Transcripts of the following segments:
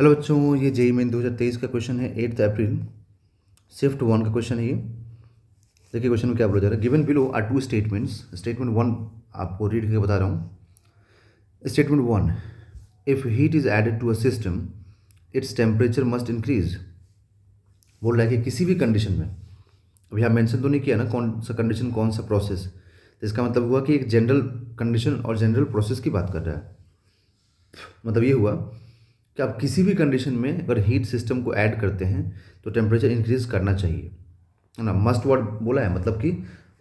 Hello बच्चों, ये JEE main 2023 का क्वेश्चन है 8 अप्रैल शिफ्ट 1 का क्वेश्चन है ये। देखिए क्वेश्चन में क्या बोला जा रहा है। Given below are two statements. Statement 1 आपको रीड करके बता रहा हूँ। Statement 1, if heat is added to a system its temperature must increase. बोल रहा है कि किसी भी कंडीशन में, अभी आप मेंशन तो नहीं किया ना कौन सा कंडीशन कौन सा प्रोसेस, तो इसका मतलब हुआ कि एक जनरल कंडीशन और जनरल प्रोसेस की बात कर रहा है। मतलब ये हुआ कि आप किसी भी कंडीशन में अगर हीट सिस्टम को ऐड करते हैं तो टेम्परेचर इंक्रीज करना चाहिए, है ना। मस्ट वर्ड बोला है, मतलब कि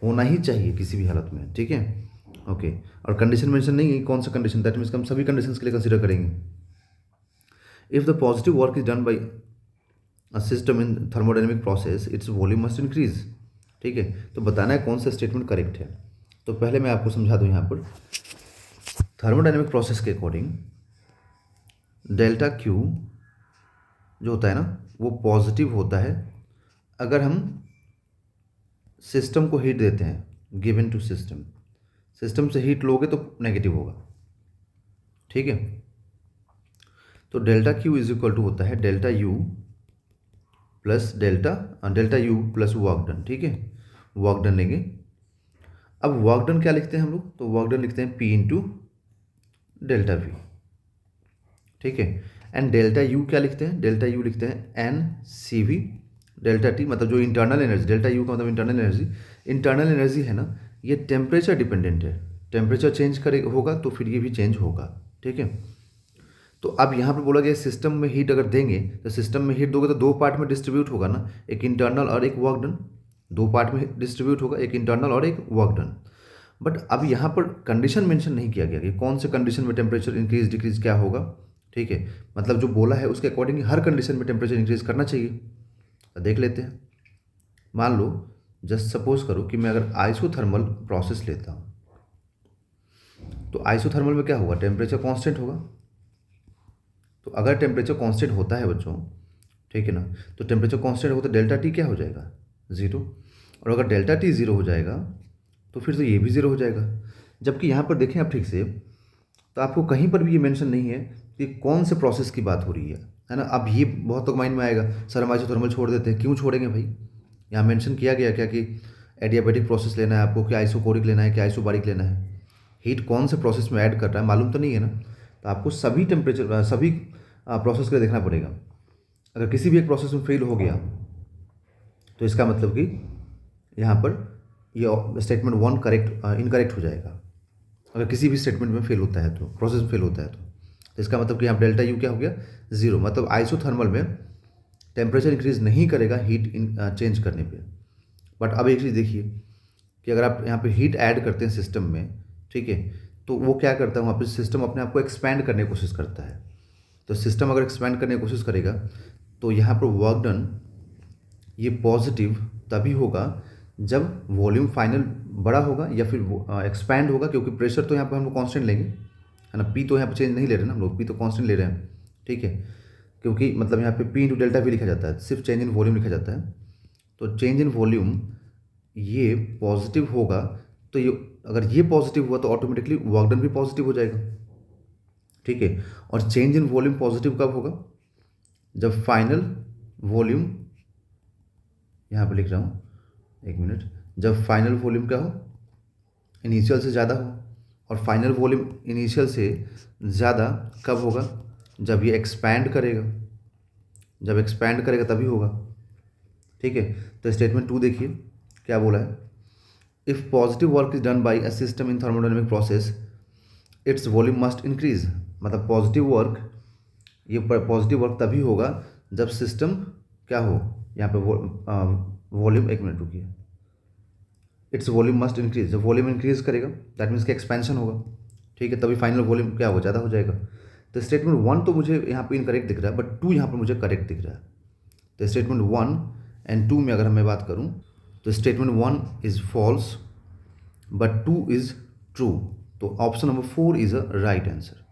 होना ही चाहिए किसी भी हालत में, ठीक है। ओके, और कंडीशन मेंशन नहीं है कौन सा कंडीशन, दैट मीन्स हम सभी कंडीशंस के लिए कंसीडर करेंगे। If the positive work is done by a system in thermodynamic process its volume must increase, ठीक है। तो बताना है कौन सा स्टेटमेंट करेक्ट है। तो पहले मैं आपको समझा दूं यहाँ पर थर्मोडायनेमिक प्रोसेस के अकॉर्डिंग डेल्टा क्यू जो होता है ना वो पॉजिटिव होता है अगर हम सिस्टम को हीट देते हैं। गिवन टू सिस्टम, सिस्टम से हीट लोगे तो नेगेटिव होगा, ठीक है। तो delta Q is equal to होता है delta U plus delta U plus work done, ठीक है। वर्क डन लेंगे। अब वर्क डन क्या लिखते हैं हम लोग, तो वर्क डन लिखते हैं पी इंटू डेल्टा वी, ठीक है। एंड डेल्टा यू क्या लिखते हैं, डेल्टा यू लिखते हैं N C V delta T, मतलब जो इंटरनल एनर्जी, डेल्टा यू का मतलब इंटरनल एनर्जी है ना, ये टेम्परेचर डिपेंडेंट है। टेम्परेचर चेंज करे होगा तो फिर ये भी चेंज होगा, ठीक है। तो अब यहाँ पर बोला गया सिस्टम में हीट अगर देंगे तो सिस्टम में हीट दोगे तो दो पार्ट में डिस्ट्रीब्यूट होगा ना, एक इंटरनल और एक वर्क डन। दो पार्ट में डिस्ट्रीब्यूट होगा, एक इंटरनल और एक वर्क डन। बट अब यहाँ पर कंडीशन मेंशन नहीं किया गया कि कौन से कंडीशन में टेम्परेचर इंक्रीज डिक्रीज क्या होगा, ठीक है। मतलब जो बोला है उसके अकॉर्डिंग हर कंडीशन में टेम्परेचर इंक्रीज करना चाहिए। तो देख लेते हैं। मान लो जस्ट सपोज करो कि मैं अगर आइसोथर्मल प्रोसेस लेता हूँ तो आइसोथर्मल में क्या होगा, टेम्परेचर कांस्टेंट होगा। तो अगर टेम्परेचर कांस्टेंट होता है बच्चों, ठीक है ना, तो टेम्परेचर कांस्टेंट होगा तो डेल्टा टी क्या हो जाएगा, ज़ीरो। और अगर डेल्टा टी ज़ीरो हो जाएगा तो फिर तो ये भी ज़ीरो हो जाएगा। जबकि यहाँ पर देखें आप ठीक से, तो आपको कहीं पर भी ये मेंशन नहीं है कि कौन से प्रोसेस की बात हो रही है ना। अब ये बहुत तो माइंड में आएगा, सर हम आइसोथर्मल छोड़ देते हैं, क्यों छोड़ेंगे भाई। यहाँ मेंशन किया गया क्या कि एडियाबेटिक प्रोसेस लेना है आपको, कि आइसोकोरिक लेना है, कि आइसोबारिक लेना है। हीट कौन से प्रोसेस में ऐड कर रहा है मालूम तो नहीं है ना। तो आपको सभी टेम्परेचर सभी प्रोसेस के लिए देखना पड़ेगा। अगर किसी भी एक प्रोसेस में फेल हो गया तो इसका मतलब कि यहाँ पर ये स्टेटमेंट 1 करेक्ट इनकरेक्ट हो जाएगा। अगर किसी भी स्टेटमेंट में फेल होता है तो, प्रोसेस में फेल होता है तो इसका मतलब कि यहाँ डेल्टा यू क्या हो गया, ज़ीरो। मतलब आइसोथर्मल में टेम्परेचर इंक्रीज नहीं करेगा हीट चेंज करने पे। बट अब एक चीज़ देखिए कि अगर आप यहाँ पे हीट ऐड करते हैं सिस्टम में, ठीक है, तो वो क्या करता है वहाँ पे सिस्टम अपने आप को एक्सपैंड करने की कोशिश करता है। तो सिस्टम अगर एक्सपैंड करने की कोशिश करेगा तो यहाँ पर वर्क डन ये पॉजिटिव तभी होगा जब वॉल्यूम फाइनल बड़ा होगा या फिर एक्सपैंड होगा, क्योंकि प्रेशर तो यहाँ पर हम लोग कॉन्स्टेंट लेंगे, है ना। पी तो यहाँ पर चेंज नहीं ले रहे ना हम लोग, पी तो कॉन्स्टेंट ले रहे हैं, ठीक है। क्योंकि मतलब यहाँ पे पी इंटू डेल्टा वी लिखा जाता है, सिर्फ चेंज इन वॉल्यूम लिखा जाता है। तो चेंज इन वॉल्यूम ये पॉजिटिव होगा, तो ये अगर ये पॉजिटिव हुआ तो ऑटोमेटिकली वर्क डन भी पॉजिटिव हो जाएगा, ठीक है। और चेंज इन वॉल्यूम पॉजिटिव कब होगा, जब फाइनल वॉल्यूम, यहाँ पे लिख रहा हूँ एक मिनट, जब फाइनल वॉल्यूम क्या हो, इनिशियल से ज़्यादा हो। और फाइनल वॉल्यूम इनिशियल से ज़्यादा कब होगा, जब ये एक्सपैंड करेगा। जब एक्सपैंड करेगा तभी होगा, ठीक है। तो स्टेटमेंट 2 देखिए क्या बोला है। If positive work is done by a system in thermodynamic process its volume must increase. मतलब पॉजिटिव वर्क, ये पॉजिटिव वर्क तभी होगा जब सिस्टम क्या हो, यहाँ पे वॉल्यूम, एक मिनट रुकिए, इट्स वॉल्यूम मस्ट इंक्रीज। जब वॉल्यूम इंक्रीज करेगा दैट मीन्स कि एक्सपेंशन होगा, ठीक है, तभी फाइनल वॉल्यूम क्या होगा, ज़्यादा हो जाएगा। तो स्टेटमेंट 1 तो मुझे यहाँ पे इनकरेक्ट दिख रहा है, बट 2 यहाँ पर मुझे करेक्ट दिख रहा है। तो स्टेटमेंट 1 एंड 2 में अगर मैं बात करूँ तो statement 1 is false but 2 is true. तो option number 4 is a right answer.